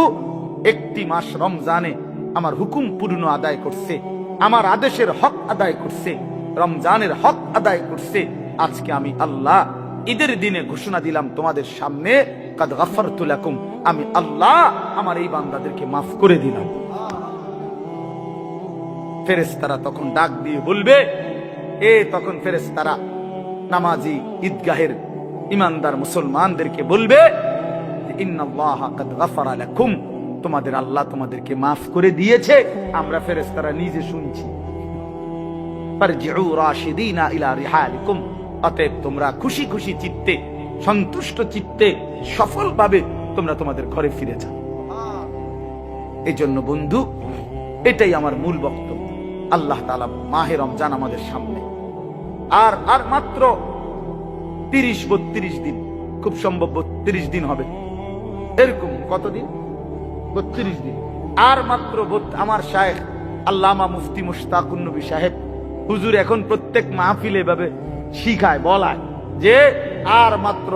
একটি মাস রমজানে আমার হুকুম পূর্ণ আদায় করছে, আমার আদেশের হক আদায় করছে, রমজানের হক আদায় করছে। আজকে আমি আল্লাহ ঈদের দিনে ঘোষণা দিলাম তোমাদের সামনে, কাদ গাফারতু লাকুম, আমি আল্লাহ আমার এই বান্দাদেরকে মাফ করে দিলাম। ফেরেশতারা তখন ডাক দিয়ে বলবে, তখন ফেরেশতারা নামাজি ঈদগাহের ইমানদার মুসলমানদেরকে বলবে ইন্নাল্লাহা কাদ গাফারা লাকুম, তোমাদের আল্লাহ তোমাদেরকে মাফ করে দিয়েছে। আমরা ফেরেশতারা নিজে শুনছি। ফারজিউ রাশিদিনা ইলা রিহালিকুম, অতএব তোমরা খুশি খুশি চিত্তে, সন্তুষ্ট চিত্তে, সফলভাবে তোমরা তোমাদের ঘরে ফিরে যাও। এই জন্য বন্ধু, এটাই আমার মূল বক্তব্য। আল্লাহ তাআলা মাহে রমজান আমাদের সামনে, আর মাত্র 30-32 দিন, খুব সম্ভব 32 দিন হবে, এরকম কতদিন? 32 দিন। আর মাত্র আমার শায়েখ আল্লামা মুফতি মুশতাকুন নবী সাহেব হুজুর এখন প্রত্যেক মাহফিলে এভাবে শিখায়, বলায় যে আর মাত্র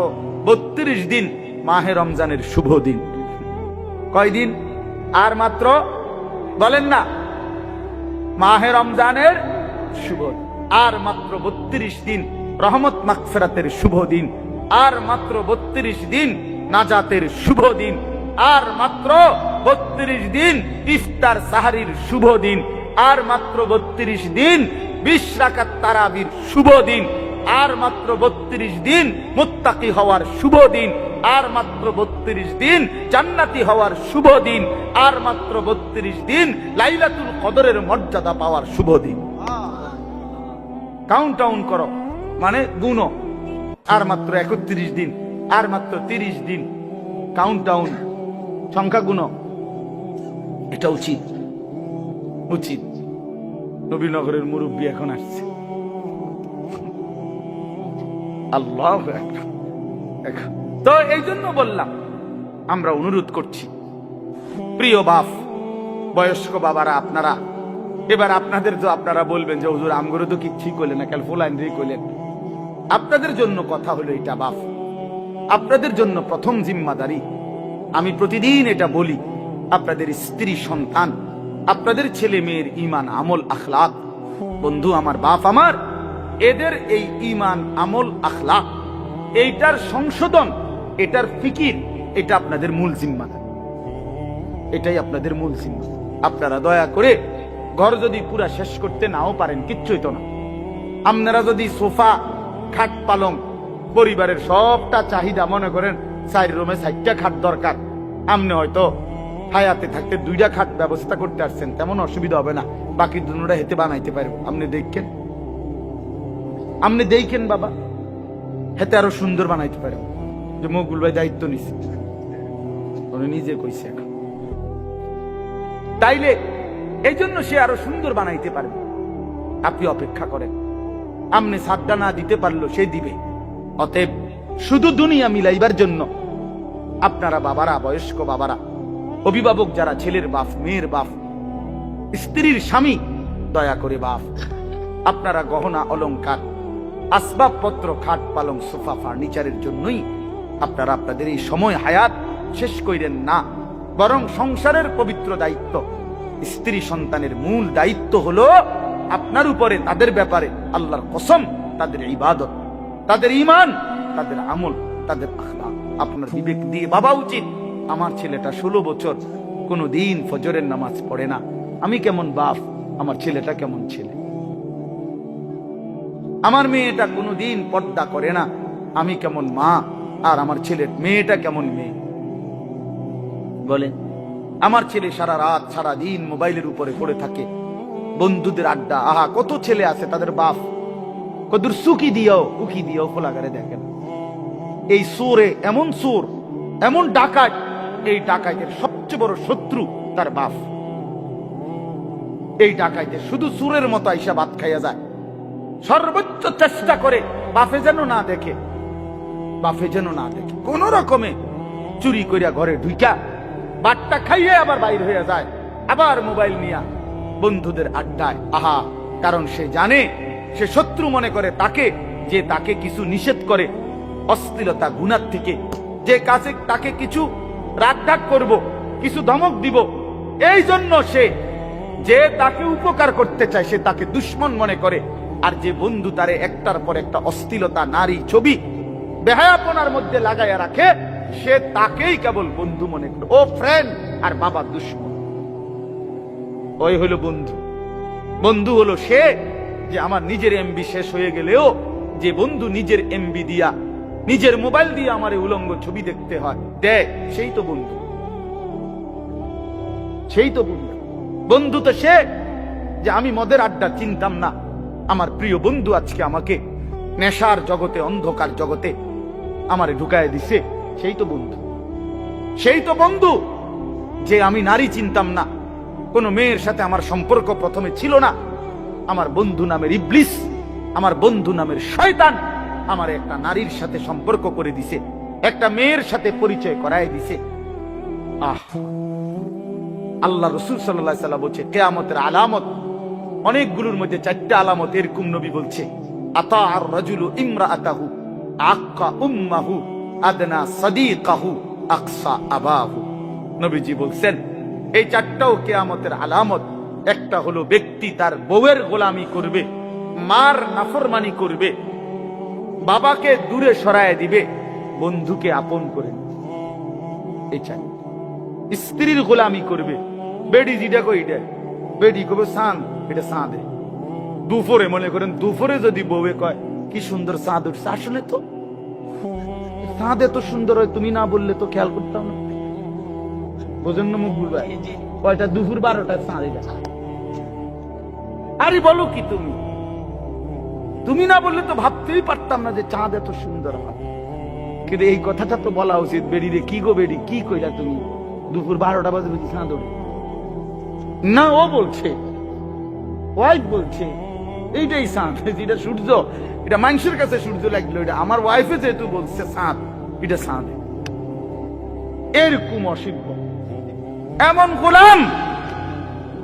32 দিন মাহে রমজানের শুভ দিন। কয়দিন? আর মাত্র, বলেন না, মাহে রমজানের শুভ, আর মাত্র 32 দিন রহমত মাগফিরাতের শুভ দিন, আর মাত্র 32 দিন নাজাতের শুভ দিন, আর মাত্র 32 দিন ইফতার সাহারির শুভ দিন, আর মাত্র 32 দিন 20 রাকাত তারাবির শুভ দিন, আর মাত্র 32 দিন মুত্তাকি হওয়ার শুভ দিন, আর মাত্র 32 দিন জান্নাতি হওয়ার শুভ দিন, আর মাত্র 32 দিন লাইলাতুল কদরের মর্যাদা পাওয়ার শুভ দিন। কাউন্ট ডাউন করো, মানে গুনো, আর মাত্র 31 দিন, আর মাত্র 30 দিন, কাউন্ট ডাউন, সংখ্যা গুনো। এটা উচিত। নবীনগরের মুরব্বী এখন আসছে, আল্লাহ তো এই জন্য বললাম, আমরা অনুরোধ করছি প্রিয় বাপ, বয়স্ক বাবারা, আপনারা এবার আপনাদের তো আপনারা বলবেন যে হুজুর আমগরে তো কিচ্ছুই করলেন না, কাল ফুলাইনরেই করলেন। আপনাদের জন্য কথা হলো এটা বাপ, আপনাদের জন্য প্রথম জিম্মাদারি। আমি প্রতিদিন এটা বলি, আপনাদের স্ত্রী সন্তান, আপনাদের ছেলে মেয়ের ঈমান আমল আখলাক, বন্ধু আমার, বাপ আমার, এদের এই ঈমান আমল আখলাক, এইটার সংশোধন, এটার ফিকির, এটা আপনাদের মূল জিম্মাদারি, এটাই আপনাদের মূল জিম্মা। আপনারা দয়া করে ঘর যদি পুরা শেষ করতে নাও পারেন, কিচ্ছুই তো না, আপনারা যদি সোফা, খাট, পালং, পরিবারের সবটা চাহিদা, মনে করেন 4 রুমে 4টা খাট দরকার, আপনি হয়তো হায়াতে থাকতে 2টা খাট ব্যবস্থা করতে আসছেন, তেমন অসুবিধা হবে না, বাকি দুটোটা হেতে বানাইতে পারবো। আপনি দেখেন বাবা, হেতে আরো সুন্দর বানাইতে পারবো। যে মকবুল ভাই দায়িত্ব নিচ্ছে, উনি নিজে কইছে এখন, তাইলে এই জন্য সে আরো সুন্দর বানাইতে পারবে। আপনি অপেক্ষা করেন, আপনি সাদটা না দিতে পারলো সে দিবে। অতএব শুধু দুনিয়া মিলাইবার জন্য আপনারা বাবারা, বয়স্ক বাবারা, অভিভাবক যারা, ছেলের বাপ, মেয়ের বাপ, স্ত্রীর স্বামী, দয়া করে বাপ, আপনারা গহনা অলংকার, আসবাবপত্র, খাট, পালং, সোফা, ফার্নিচারের জন্যই আপনারা আপনাদের এই সময় হায়াত শেষ করেন না, বরং সংসারের পবিত্র দায়িত্ব, স্ত্রী সন্তানের মূল দায়িত্ব হলো আপনার উপরে, তাদের ব্যাপারে আল্লাহর কসম, তাদের ইবাদত, তাদের ঈমান, তাদের আমল, তাদের আখলাক আপনার বিবেক দিয়ে ভাবা উচিত। আমার ছেলেটা 16 বছর কোনো দিন ফজরের নামাজ পড়ে না, আমি কেমন বাপ, আমার ছেলেটা কেমন ছেলে। আমার মেয়েটা কোনোদিন পর্দা করে না, আমি কেমন মা, আর আমার মেয়েটা কেমন মেয়ে। বলে আমার ছেলে সারা রাত সারা দিন মোবাইলের উপরে পড়ে থাকে, বন্ধুদের আড্ডা, আহা কত ছেলে আছে তাদের বাপ কদুর সুকি দিও উকি দিও খোলাগারে দেখেন। এই সুরে এমন সুর, এমন ডাকাত, এই ডাকাতের সবচেয়ে বড় শত্রু তার বাপ। এই ডাকাইতে শুধু সুরের মতো আইসা ভাত খাইয়া যায়, সর্বোচ্চ চেষ্টা করে বাপে যেন না দেখে, কোন রকমে চুরি করিয়া ঘরে ঢুইকা বাটটা খাইয়ে আবার বাইর হয়ে যায়, আবার মোবাইল নিয়া বন্ধুদের আড্ডায়, আহা, কারণ সে জানে, সে শত্রু মনে করে তাকে, যে তাকে কিছু নিষেধ করে অশ্লীলতা গুনাহ থেকে, যে কাছে তাকে কিছু রাগঢাক করব, কিছু ধমক দিব, এই জন্য সে, যে তাকে উপকার করতে চায় সে তাকে দুশ্মন মনে করে। আর যে বন্ধু তারে একটার পর একটা অশ্লীলতা, নারী, ছবি, বেহায়াপনার মধ্যে লাগাইয়া রাখে, সে তাকেই কেবল বন্ধু মনে করে, ও ফ্রেন্ড, আর বাবা দুশ্মন। ওই হলো বন্ধু। বন্ধু হলো সে, যে আমার নিজের এমবি শেষ হয়ে গেলেও যে বন্ধু নিজের এমবি দিয়া, নিজের মোবাইল দিয়ে আমার উলঙ্গ ছবি দেখতে হয়, দেখ, সেই তো বন্ধু। বন্ধু তো সে, যে আমি মদের আড্ডা চিনতাম না, আমার প্রিয় বন্ধু আজকে আমাকে নেশার জগতে, অন্ধকার জগতে আমারে ঢুকায় দিছে, সেই তো বন্ধু। যে আমি নারী চিনতাম না, কোন মেয়ের সাথে আমার সম্পর্ক প্রথমে ছিল না, আমার বন্ধু নামের ইবলিস, আমার বন্ধু নামের শয়তান আমার একটা নারীর সাথে সম্পর্ক করে দিছে, একটা মেয়ের সাথে পরিচয় করায় দিছে। আল্লাহ রাসূল সাল্লাল্লাহু আলাইহি ওয়াসাল্লাম বলছে, কিয়ামতের আলামত অনেকগুলোর মধ্যে 4টা আলামত, এরকম নবী বলছে, আতা আর রাজুলু ইমরাআতাহু আক্কা উম্মাহু আদনা সাদিকাহু আকসা আবাহু। নবীজি বলছেন এই 4টাও কিয়ামতের আলামত। একটা হলো ব্যক্তি তার বউয়ের গোলামি করবে, মার নাফরমানি করবে, বাবাকে দূরে সরায় দিবে, বন্ধুকে আপন করে এই চাই। স্ত্রীর গোলামি করবে, বেডি যেটা কইটা, বেডি কবে সান, এটা সাঁদে দুপুরে, মনে করেন দুপুরে যদি বউয়ে কয় কি সুন্দর চাঁদ উঠছে, আসলে তো চাঁদ এত সুন্দর হয়, তুমি না বললে তো খেয়াল করতাম না। বোঝেন না মুখ বুঝবা, কয়টা দুপুর 12টায় চাঁদ, এটা আরে বলো কি, তুমি না বললে তো ভাবতেই পারতাম না যে চাঁদ এত সুন্দর হয়। কিন্তু এই কথাটা তো বলা উচিত, বেডি রে, কি গো বেডি, কি কইলা তুমি, দুপুর 12টা বাজে বুঝি চাঁদ ওঠে না? ও বলছে, ওয়াইফ বলছে, এইটাই চাঁদ, যেটা সূর্য, এটা মানুষের কাছে সূর্য লাগলো, এটা আমার ওয়াইফে যেহেতু বলছে চাঁদ, এটা চাঁদ। এরকম অসভ্য এমন গোলাম,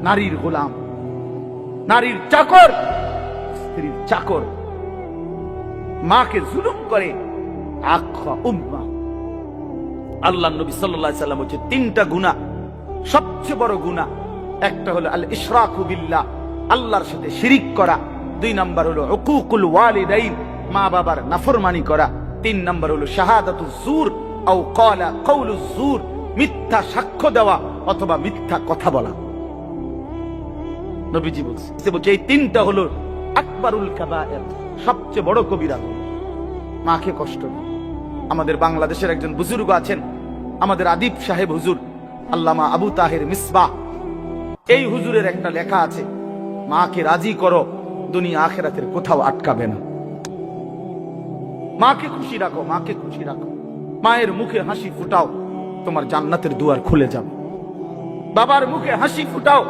নারীর গোলাম, নারীর চাকর, স্ত্রীর চাকর, মাকে জুলুম করে। আখা উম্মা, আল্লাহ নবী সাল্লাল্লাহু আলাইহি সাল্লাম হচ্ছে তিনটা গুনাহ, সবচেয়ে বড় গুনাহ একটা হলো আল ইশরাকু বিল্লাহ, আল্লাহর সাথে শিরিক করা। 2 নাম্বার হলো উকুকুল ওয়ালিদাইন, মা বাবার নাফরমানি করা। 3 নাম্বার হলো শাহাদাতুজ জুর আও ক্বালা কাউলুজ জুর, মিথ্যা সাক্ষ্য দেওয়া অথবা মিথ্যা কথা বলা। নবীজি বলছে এই তিনটা হলো আকবারুল কাবায়ের, সবচেয়ে বড় কবিরা গুনাহ। মাকে কষ্ট দেওয়া। আমাদের বাংলাদেশের একজন বুজুর্গ আছেন, আমাদের আদিব সাহেব হুজুর, আল্লামা আবু তাহের মিসবাহ। এই হুজুরের একটা লেখা আছে, মাকে রাজি করো, দুনিয়া আখেরাতের কোথাও আটকাবে না। মাকে খুশি রাখো, মাকে খুশি রাখো, মায়ের মুখে হাসি ফুটাও, তোমার জান্নাতের দুয়ার খুলে যাবে। বাবার মুখে হাসি ফুটাও,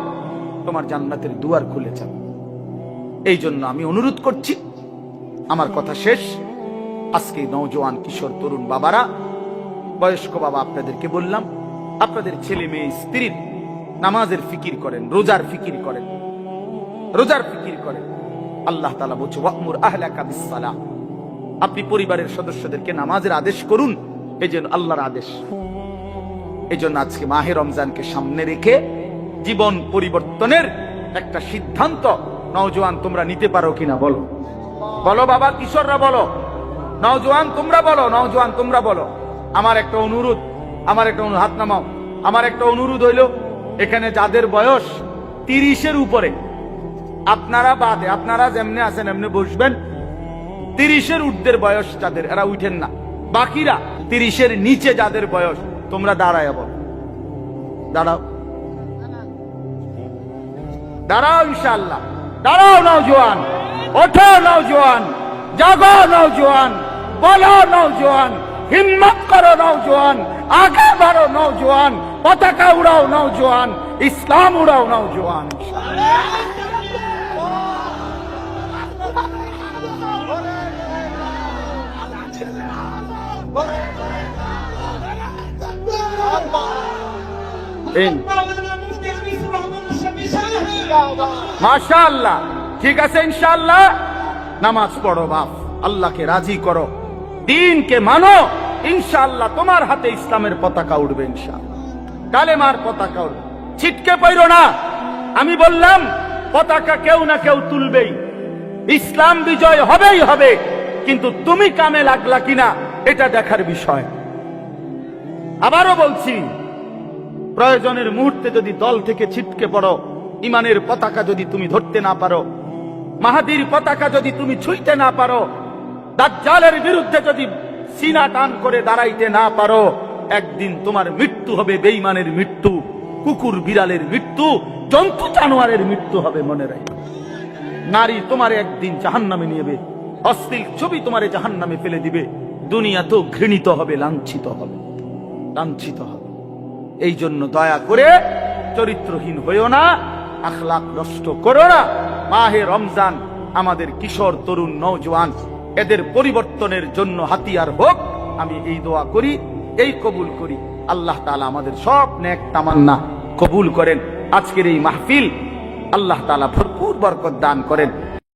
তোমার জান্নাতের দুয়ার খুলে যাবে। এই জন্য আমি অনুরোধ করছি, আমার কথা শেষ। আজকে নওজোয়ান কিশোর তরুণ বাবারা, বয়স্ক বাবা, আপনাদেরকে বললাম, আপনাদের ছেলে মেয়ে স্ত্রীর নামাজের ফিকির করেন, রোজার ফিকির করেন, রোজার ফিকির করেন। আল্লাহ তাআলা বলছে ওয়া'মুর আহলাকা বিস-সালাহ, আপনি পরিবারের সদস্যদেরকে নামাজের আদেশ করুন। এই জন্য আল্লাহর আদেশ। এই জন্য আজকে মাহে রমজানকে সামনে রেখে জীবন পরিবর্তনের একটা সিদ্ধান্ত নওজোয়ান তোমরা নিতে পারো কিনা বলো, বলো বাবা, কিশোররা বলো, নওজোয়ান তোমরা বলো, নওজোয়ান তোমরা বলো। আমার একটা অনুরোধ, হাত নামাও। আমার একটা অনুরোধ হইল, এখানে যাদের বয়স 30-এর উপরে, আপনারা বাদে, আপনারা যেমনে আছেন এমনি বসবেন। 30-এর ঊর্ধ্বের বয়স যাদের, এরা উঠেন না। বাকিরা 30-এর নিচে যাদের বয়স, তোমরা দাঁড়ায় বলো, দাঁড়াও, দাঁড়াও, ইনশাআল্লাহ দাঁড়াও। নওজোয়ান ওঠো, নওজোয়ান জাগো, নওজোয়ান বলো, নওজোয়ান হিম্মত করো, নওজোয়ান আগে বাড়ো, নওজোয়ান পতাকা উড়াও, নওজোয়ান ইসলাম উড়াও, নওজোয়ান। মাশাআল্লাহ, ঠিক আছে, ইনশাআল্লাহ নামাজ পড়ো বাপ, আল্লাহকে রাজি করো, দ্বীনকে মানো, ইনশাআল্লাহ তোমার হাতে ইসলামের পতাকা উঠবে, ইনশাআল্লাহ কালেমার পতাকা উঠবে। ছিটকে পড়ো না। আমি বললাম পতাকা কেউ না কেউ তুলবেই, ইসলাম বিজয় হবেই হবে, কিন্তু তুমি কামে লাগলা কিনা এটা দেখার বিষয়। আবারও বলছি, প্রয়োজনের মুহূর্তে যদি দল থেকে ছিটকে পড়ো, ইমানের পতাকা যদি তুমি ধরতে না পারো, মাহাদির পতাকা যদি তুমি ছুঁইতে না পারো, দাজ্জালের বিরুদ্ধে যদি সিনা টান করে দাঁড়াইতে না পারো, একদিন তোমার মৃত্যু হবে বেঈমানের মৃত্যু, কুকুর বিড়ালের মৃত্যু, জন্তু জানোয়ারের মৃত্যু হবে, মনে রাখো। নারী তোমারে একদিন জাহান্নামে নিয়ে, অশ্লীল ছবি তোমারে জাহান্নামে ফেলে দিবে, দুনিয়া তো ঘৃণিত হবে, লাঞ্ছিত হবে, লাঞ্ছিত হবে। এই জন্য দয়া করে চরিত্রহীন হইও না, আখলাক নষ্ট করো না। মাহে রমজান আমাদের কিশোর তরুণ নওজোয়ান, এদের পরিবর্তনের জন্য হাতিয়ার হোক। আমি এই দোয়া করি, এই কবুল করি। আল্লাহ তাআলা আমাদের সব নেক তামান্না কবুল করেন। আজকের এই মাহফিল আল্লাহ তাআলা ভরপুর বরকত দান করেন।